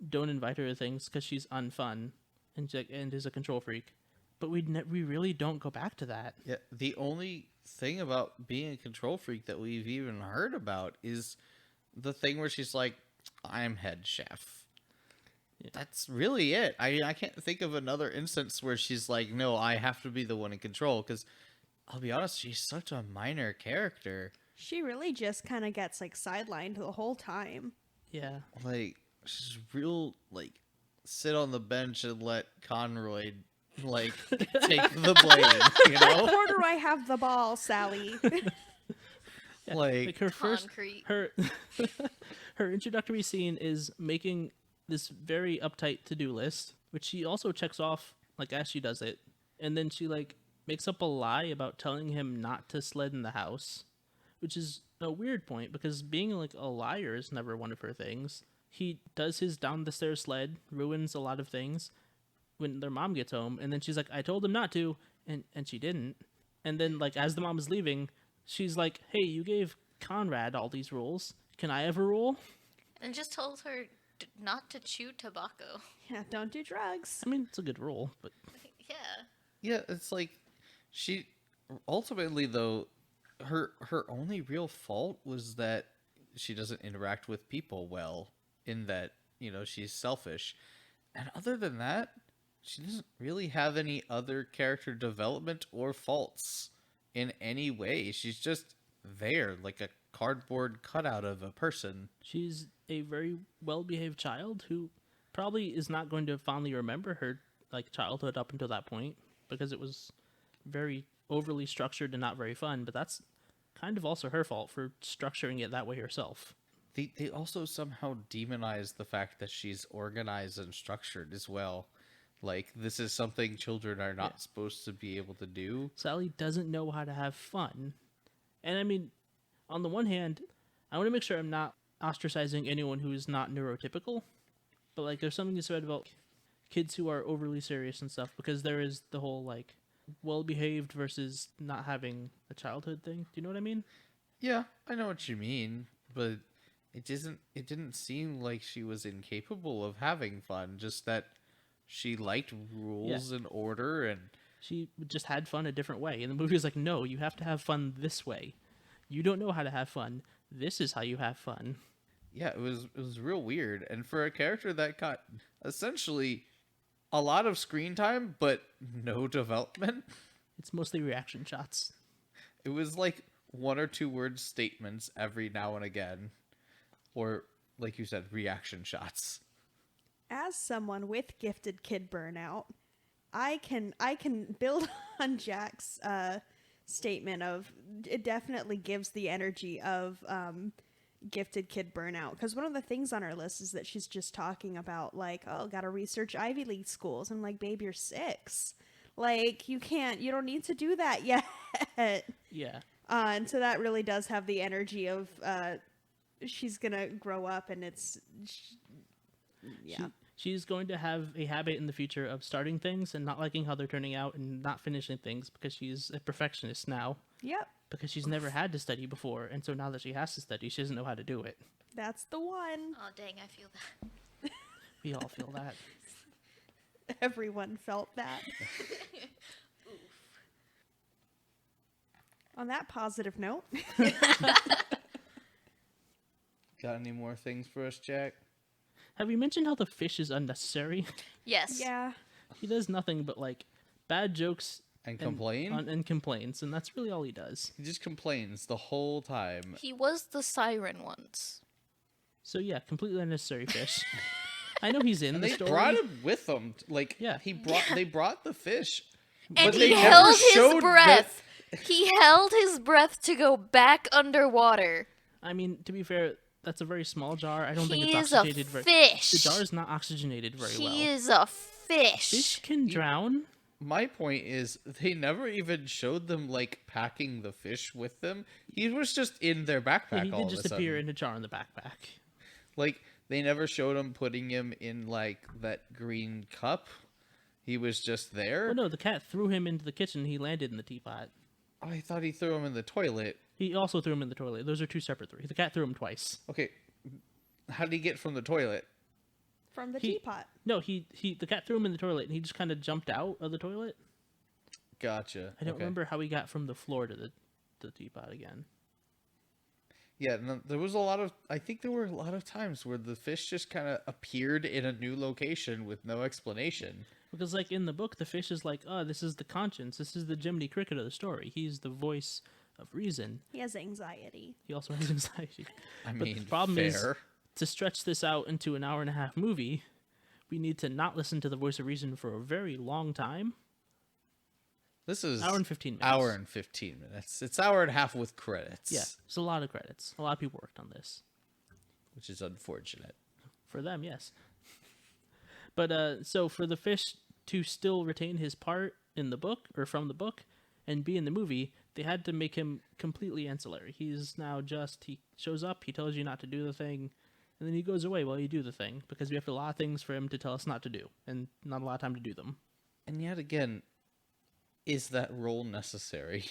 don't invite her to things because she's unfun and is a control freak. But we really don't go back to that. Yeah, the only thing about being a control freak that we've even heard about is the thing where she's like, I'm head chef. Yeah. That's really it. I can't think of another instance where she's like, no, I have to be the one in control, because I'll be honest, she's such a minor character. She really just kind of gets like sidelined the whole time. Yeah. Like, she's real, like, sit on the bench and let Conroy, like, take the blame, you know? Where do I have the ball, Sally? Yeah, Like her first Concrete. her her introductory scene is making this very uptight to-do list, which she also checks off like as she does it, and then she like makes up a lie about telling him not to sled in the house, which is a weird point because being like a liar is never one of her things. He does his down the stairs sled, ruins a lot of things when their mom gets home, and then she's like, I told him not to, and she didn't. And then like as the mom is leaving, she's like, hey, you gave Conrad all these rules. Can I have a rule? And just told her not to chew tobacco. Yeah, don't do drugs. I mean, it's a good rule, but Yeah. yeah, it's like she ultimately though her only real fault was that she doesn't interact with people well, in that, you know, she's selfish. And other than that, she doesn't really have any other character development or faults in any way. She's just there, like a cardboard cutout of a person. she's a very well-behaved child who probably is not going to fondly remember her like childhood up until that point because it was very overly structured and not very fun, but that's kind of also her fault for structuring it that way herself. They also somehow demonize the fact that she's organized and structured as well. Like, this is something children are not supposed to be able to do. Sally doesn't know how to have fun. And I mean, on the one hand, I want to make sure I'm not ostracizing anyone who is not neurotypical, but like there's something to be said about kids who are overly serious and stuff, because there is the whole like well-behaved versus not having a childhood thing. Do you know what I mean? Yeah, I know what you mean, but it didn't seem like she was incapable of having fun, just that she liked rules and order, and She just had fun a different way. And the movie was like, no, you have to have fun this way. You don't know how to have fun. This is how you have fun. yeah, it was real weird. And for a character that got essentially a lot of screen time but no development, It's mostly reaction shots. it was like one or two word statements every now and again, or like you said, reaction shots. As someone with gifted kid burnout, I can build on Jack's statement of it definitely gives the energy of gifted kid burnout, because one of the things on our list is that she's just talking about like, oh, gotta research Ivy League schools. I'm like, babe, you're 6. Like, you don't need to do that yet. Yeah. And so that really does have the energy of she's gonna grow up, and it's yeah. She's going to have a habit in the future of starting things and not liking how they're turning out and not finishing things because she's a perfectionist now. Yep, Because she's never had to study before, and so now that she has to study, she doesn't know how to do it. that's the one. Oh, dang, I feel that. We all feel that. Everyone felt that. On that positive note, Got any more things for us, Jack? Have you mentioned how the fish is unnecessary? Yes. yeah, He does nothing but like bad jokes And complain? and complains, and that's really all he does. He just complains the whole time. He was the siren once. So yeah, completely unnecessary fish. I know he's in And the they story. brought him with them. Like, Yeah. they brought the fish. And But they he never held showed his that- breath. He held his breath to go back underwater. I mean, to be fair, that's a very small jar. I don't think He it's is a oxygenated very. fish. The jar is not oxygenated very He well. is a fish. Fish can drown. My point is, they never even showed them, like, packing the fish with them. He was just in their backpack Yeah, he all did of just a sudden. appear in a jar in the backpack. Like, they never showed him putting him in, like, that green cup. He was just there. Oh no, the cat threw him into the kitchen. He landed in the teapot. I thought he threw him in the toilet. He also threw him in the toilet. Those are two separate three. The cat threw him twice. Okay, how did he get from the toilet? from the He- teapot. No, the cat threw him in the toilet, and he just kind of jumped out of the toilet. Gotcha. I don't Okay. remember how he got from the floor to the teapot again. Yeah, no, there was a lot of. I think there were a lot of times where the fish just kind of appeared in a new location with no explanation. Because, like, in the book, the fish is like, oh, this is the conscience. This is the Jiminy Cricket of the story. He's the voice of reason. He has anxiety. He also has anxiety. I But mean, the problem is, fair. to stretch this out into an hour-and-a-half movie, we need to not listen to the voice of reason for a very long time. This is Hour and 15 minutes. Hour and 15 minutes. It's hour and a half with credits. Yeah, it's a lot of credits. A lot of people worked on this. Which is unfortunate. For them, yes. But so for the fish to still retain his part in the book, or from the book, and be in the movie, they had to make him completely ancillary. He's now just, he shows up, he tells you not to do the thing, and then he goes away while you do the thing, because we have a lot of things for him to tell us not to do, and not a lot of time to do them. And yet again, is that role necessary?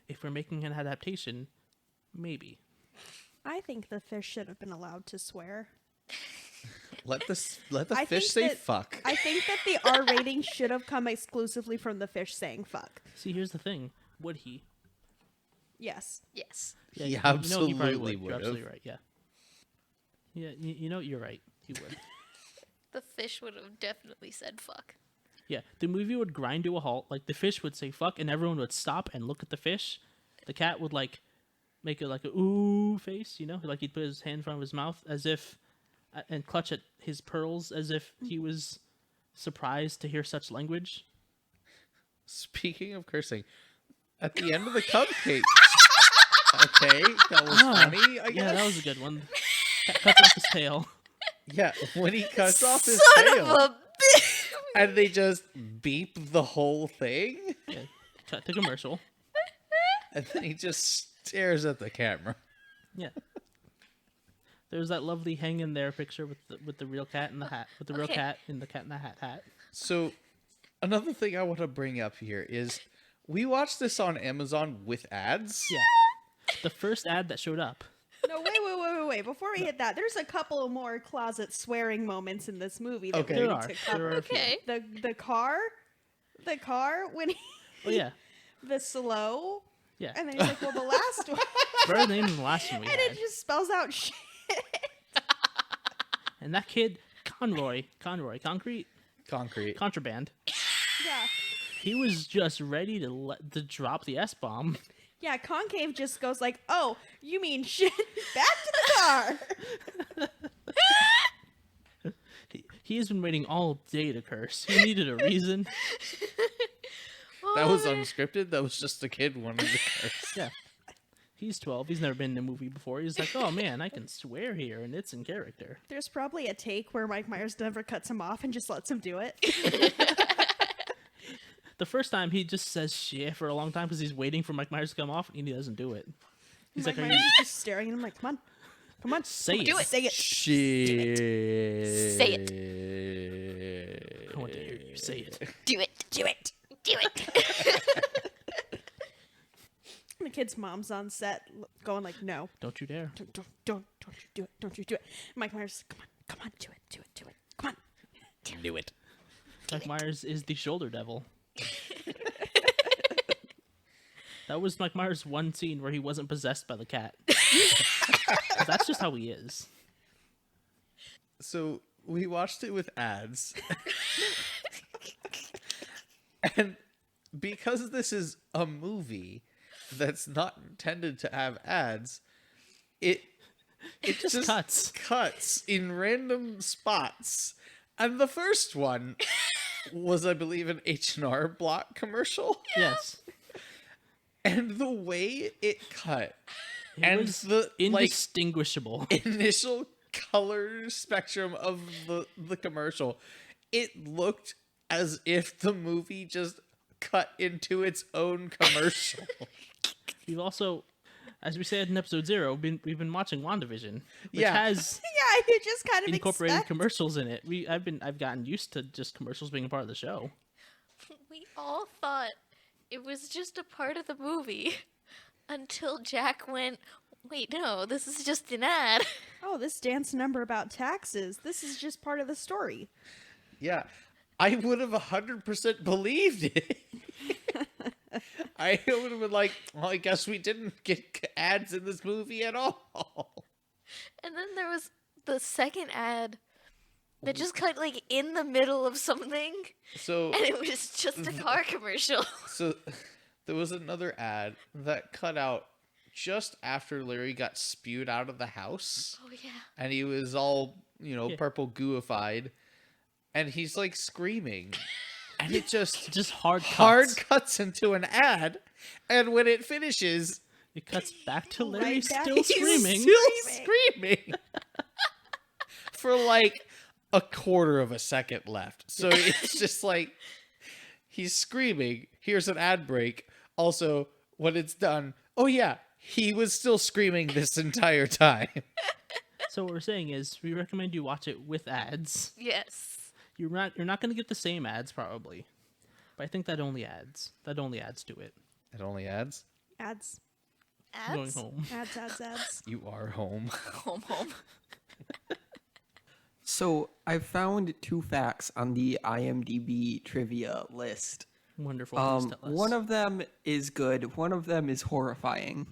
If we're making an adaptation, maybe. I think the fish should have been allowed to swear. Let the I fish think say that- fuck. I think that the R rating should have come exclusively from the fish saying fuck. See, here's the thing. Would he? Yes. Yes. Yeah, He you probably absolutely You're would've. absolutely right, yeah. Yeah, you know, you're right. He would. The fish would have definitely said fuck. Yeah, the movie would grind to a halt. Like, the fish would say fuck, and everyone would stop and look at the fish. The cat would, like, make it like a ooh face, you know? Like, he'd put his hand in front of his mouth as if, and clutch at his pearls as if he was surprised to hear such language. Speaking of cursing, at the end of the cupcake. Okay, that was funny, I guess. Yeah, that was a good one. Cat cuts off his tail. Yeah, when he cuts off his Son tail. of a bitch! And they just beep the whole thing. Yeah, cut to commercial. And then he just stares at the camera. Yeah. There's that lovely hang in there picture with the real cat in the hat, with the real Okay. cat in the cat in the hat. So, another thing I want to bring up here is we watched this on Amazon with ads. Yeah. The first ad that showed up. No, wait. Before we hit that, there's a couple more closet swearing moments in this movie that Okay. we There need are. to cover. There are a few. Okay. The car when he, Oh yeah. the slow, Yeah. and then he's like, well, the last one, Better name than the last one we and had. it just spells out shit. And that kid, Conroy, Concrete, Concrete. Contraband. Yeah. He was just ready to drop the S-bomb. Yeah, Concave just goes like, oh, you mean shit? Back to the car. He has been waiting all day to curse. He needed a reason. That was unscripted. That was just a kid wanting to curse. Yeah. He's 12. He's never been in a movie before. He's like, oh man, I can swear here, and it's in character. There's probably a take where Mike Myers never cuts him off and just lets him do it. The first time, he just says shit for a long time because he's waiting for Mike Myers to come off, and he doesn't do it. He's Mike like, are Myers you... is just staring at him like, come on, Say it. Do it. say it. Shit. Say it. I want to hear you say it. Do it. Do it. Do it. The kid's mom's on set going like, no, Don't you dare. don't you do it, don't you do it. Mike Myers, come on, do it, come on. Do it. Mike Myers is the shoulder devil. That was Mike Myers' one scene where he wasn't possessed by the cat. That's just how he is. So we watched it with ads. And because this is a movie that's not intended to have ads, it just cuts in random spots. And the first one was, I believe, an H&R Block commercial. Yes. And the way it cut It and was the indistinguishable. initial color spectrum of the commercial, it looked as if the movie just cut into its own commercial. We've also, as we said in episode 0, we've been watching WandaVision, which Yeah. has Yeah, you just kind of incorporated expect. commercials in it. I've gotten used to just commercials being a part of the show. We all thought it was just a part of the movie until Jack went, wait, no, this is just an ad. Oh, this dance number about taxes. This is just part of the story. Yeah, I would have 100% believed it. I would have been like, well, I guess we didn't get ads in this movie at all. And then there was the second ad that just cut like in the middle of something, So, and it was just a car commercial. so there was another ad that cut out just after Larry got spewed out of the house, Oh yeah. and he was all, Yeah. purple gooified, and he's like screaming, and it just hard cuts. hard cuts into an ad, and when it finishes, It cuts back to Right Larry back still to screaming. still screaming for like a quarter of a second left. So it's just like he's screaming. Here's an ad break. Also, when it's done, oh yeah, he was still screaming this entire time. So what we're saying is, we recommend you watch it with ads. Yes. You're not going to get the same ads probably, but I think that only adds to it. It only adds. Ads. Going Ads. home. Ads. You are home. Home. So I found 2 facts on the IMDb trivia list. Wonderful. Please tell us. One of them is good. One of them is horrifying.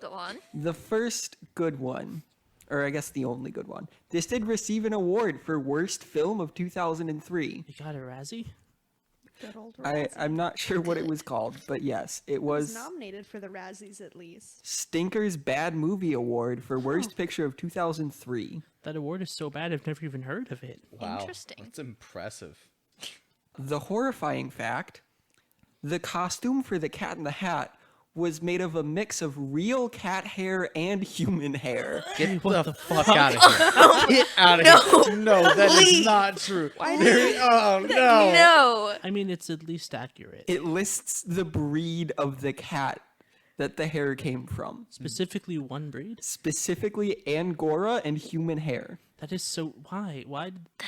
Go on. The first good one, or I guess the only good one, this did receive an award for worst film of 2003. You got a Razzie? Good old Razzie. I'm not sure what it was called, but yes, it It was was nominated for the Razzies at least. Stinker's Bad Movie Award for Worst Picture of 2003. That award is so bad I've never even heard of it. Wow. Interesting. That's impressive. The horrifying fact, the costume for the Cat in the Hat was made of a mix of real cat hair and human hair. Get the fuck out of here. Get out of here. No, that is not true. Oh, no. No. I mean, it's at least accurate. It lists the breed of the cat that the hair came from. Specifically one breed? Specifically Angora and human hair. That is so... Why?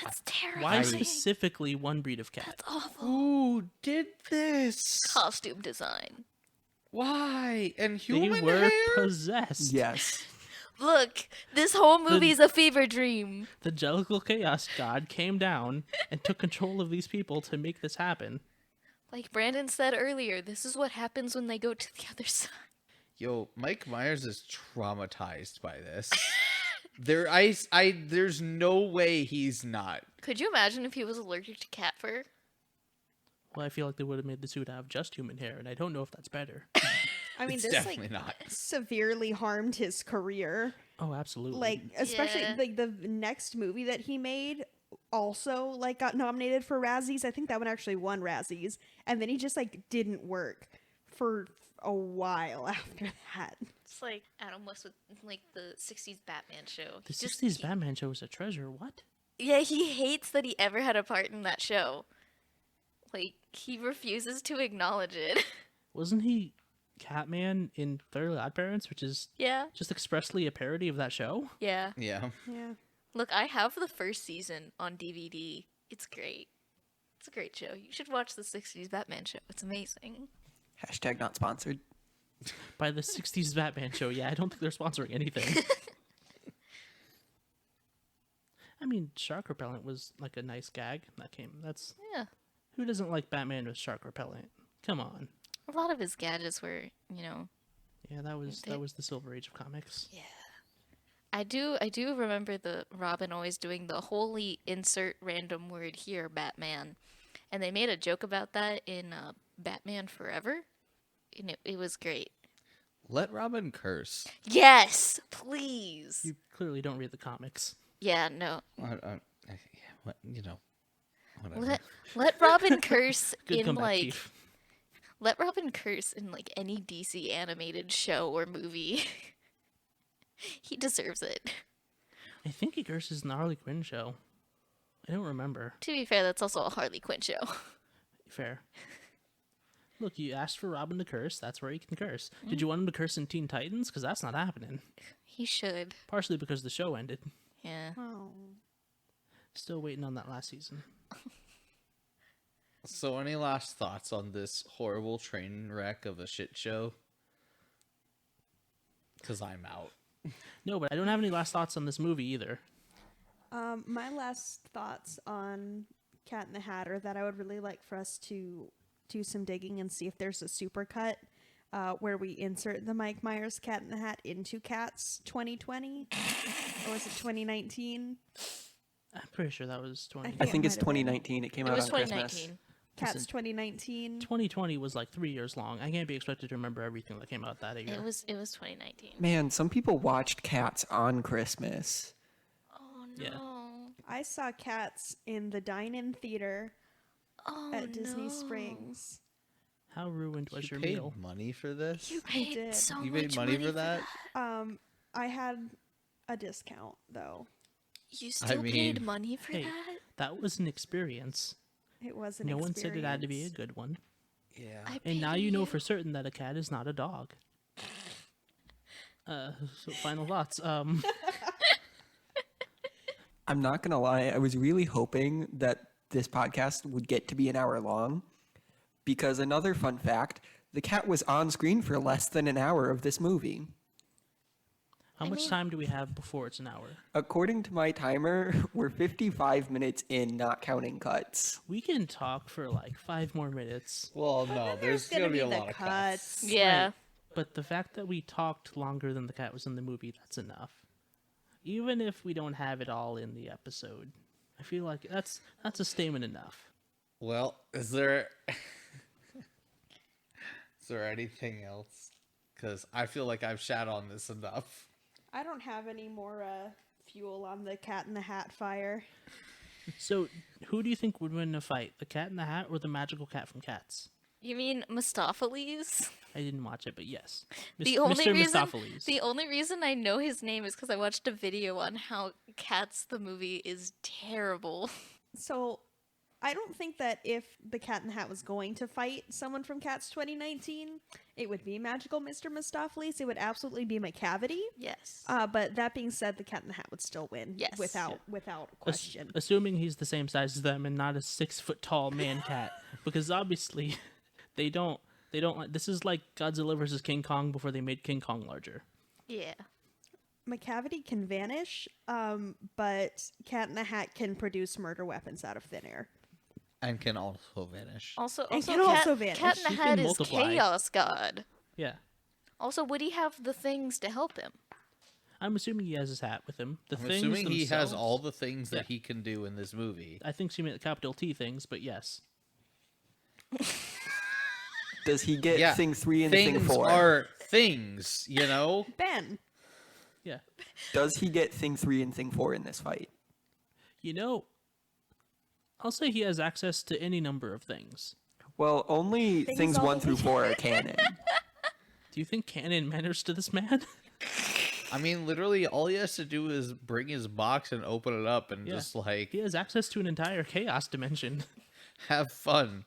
That's terrible. Why specifically one breed of cat? That's awful. Who did this? Costume design. Why? And They human were hair? possessed. Yes. Look, this whole movie's a fever dream. The Jellical Chaos God came down and took control of these people to make this happen. Like Brandon said earlier, this is what happens when they go to the other side. Yo, Mike Myers is traumatized by this. There's no way he's not. Could you imagine if he was allergic to cat fur? Well, I feel like they would have made the suit out of just human hair, and I don't know if that's better. I mean, It's this definitely like not. severely harmed his career. Oh, absolutely. Like, especially Yeah. like the next movie that he made also like got nominated for Razzies. I think that one actually won Razzies, and then he just like didn't work for a while after that. It's like Adam West with like the 60s Batman show. the He just- 60s Batman show was a treasure. What? Yeah, he hates that he ever had a part in that show. Like, he refuses to acknowledge it. Wasn't he Catman in Fairly Odd Parents, which is Yeah, just expressly a parody of that show? yeah. Yeah. Yeah. Look, I have the first season on DVD. It's great. It's a great show. You should watch the 60s Batman show. It's amazing. Hashtag not sponsored. By the 60s Batman show. Yeah, I don't think they're sponsoring anything. I mean, shark repellent was like a nice gag that came. That's Yeah. who doesn't like Batman with shark repellent? Come on. A lot of his gadgets were, Yeah, that was the Silver Age of comics. I do remember the Robin always doing the wholly insert random word here, Batman. And they made a joke about that in Batman Forever. And it was great. Let Robin curse. Yes, please. You clearly don't read the comics. Yeah, no. Yeah, whatever. Let Robin curse Good in comeback, like Chief. let Robin curse in like any DC animated show or movie. He deserves it. I think he curses in the Harley Quinn show. I don't remember. To be fair, that's also a Harley Quinn show. Fair. Look, you asked for Robin to curse. That's where he can curse. Did you want him to curse in Teen Titans? Because that's not happening. He should. Partially because the show ended. Yeah. Oh. Still waiting on that last season. So, any last thoughts on this horrible train wreck of a shit show? Because I'm out. No, but I don't have any last thoughts on this movie either. My last thoughts on Cat in the Hat are that I would really like for us to do some digging and see if there's a supercut where we insert the Mike Myers Cat in the Hat into Cats 2020, or was it 2019? I'm pretty sure that was 20. I think it it's might have been. 2019. It came It out was on Christmas. 2019. Cats Listen, 2019. 2020 was like 3 years long. I can't be expected to remember everything that came out that year. It was 2019. Man, some people watched Cats on Christmas. Oh no. Yeah. I saw Cats in the dine-in theater Oh at Disney no. Springs. How ruined was You your paid meal? money for this? You paid did. so You much paid money for that? I had a discount though. You still paid mean- money for Hey, that? that was an experience. It was an No one experience. said it had to be a good one. Yeah. I And paid now you know for certain that a cat is not a dog. So final thoughts. I'm not gonna lie, I was really hoping that this podcast would get to be an hour long, because another fun fact, the cat was on screen for less than an hour of this movie. How much time do we have before it's an hour? According to my timer, we're 55 minutes in, not counting cuts. We can talk for like 5 more minutes. Well, no, there's gonna gonna be be a the lot of cuts. Yeah. But the fact that we talked longer than the cat was in the movie, that's enough. Even if we don't have it all in the episode, I feel like that's a statement enough. Well, is there anything else? Because I feel like I've shat on this enough. I don't have any more fuel on the Cat in the Hat fire. So, who do you think would win a fight, the Cat in the Hat or the magical cat from Cats? You mean Mistopheles? I didn't watch it, but yes, The only Mr. reason Mistopheles. the only reason I know his name is because I watched a video on how Cats the movie is terrible. So, I don't think that if the Cat in the Hat was going to fight someone from Cats 2019, it would be Magical Mr. Mistopheles. It would absolutely be McCavity. Yes. But that being said, the Cat in the Hat would still win. Yes. Without question. Assuming he's the same size as them and not a 6 foot tall man cat, because obviously they don't like. This is like Godzilla versus King Kong before they made King Kong larger. Yeah. McCavity can vanish, but Cat in the Hat can produce murder weapons out of thin air. And can also vanish. Also, And also can Cat, also vanish. Cat in the He Hat can is multiply. Chaos God. Yeah, Also, would he have the things to help him? I'm assuming he has his hat with him. The I'm things assuming he has themselves- all the things that Yeah. he can do in this movie. I think she meant the capital T things, but yes. Does he get Yeah, thing 3 and thing Things 4? are things, you know? Ben. Yeah, Does he get thing 3 and thing 4 in this fight? you know, I'll say he has access to any number of things. Well, only Things things all 1 the through way. 4 are canon. Do you think canon matters to this man? I mean, literally, all he has to do is bring his box and open it up and Yeah. just, like, He has access to an entire chaos dimension. have fun.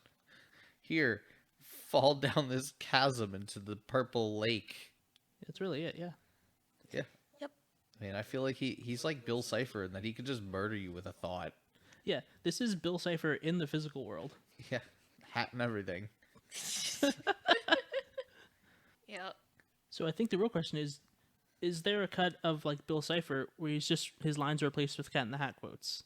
Here, fall down this chasm into the purple lake. That's really it, yeah. Yeah. Yep. I mean, I feel like he's like Bill Cipher in that he could just murder you with a thought. Yeah, this is Bill Cipher in the physical world. Yeah. Hat and everything. Yep. So I think the real question is there a cut of like Bill Cipher where his lines are replaced with Cat in the Hat quotes?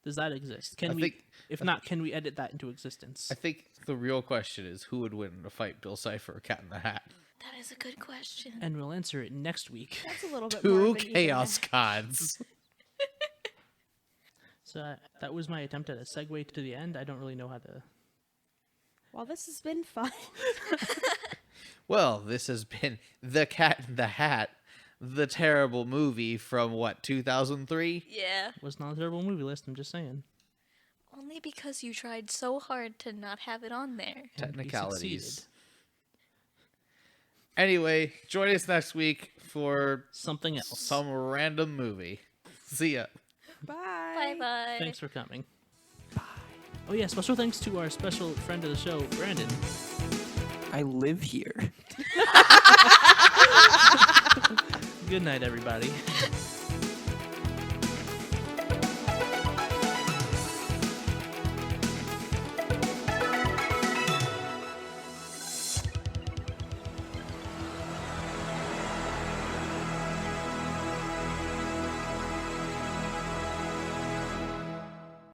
Does that exist? I think- If not, can we edit that into existence? I think the real question is who would win in a fight, Bill Cipher or Cat in the Hat? That is a good question. And we'll answer it next week. That's a little bit more Two of an even Chaos Gods. So that was my attempt at a segue to the end. I don't really know how to. Well, this has been fun. Well, this has been The Cat in the Hat, the terrible movie from, what, 2003? Yeah. It was not a terrible movie list. I'm just saying. Only because you tried so hard to not have it on there. And we Technicalities. succeeded. Anyway, join us next week for Something else. some random movie. See ya. Bye. Bye bye. Thanks for coming. Bye. Oh yeah, special thanks to our special friend of the show, Brandon. I live here. Good night, everybody.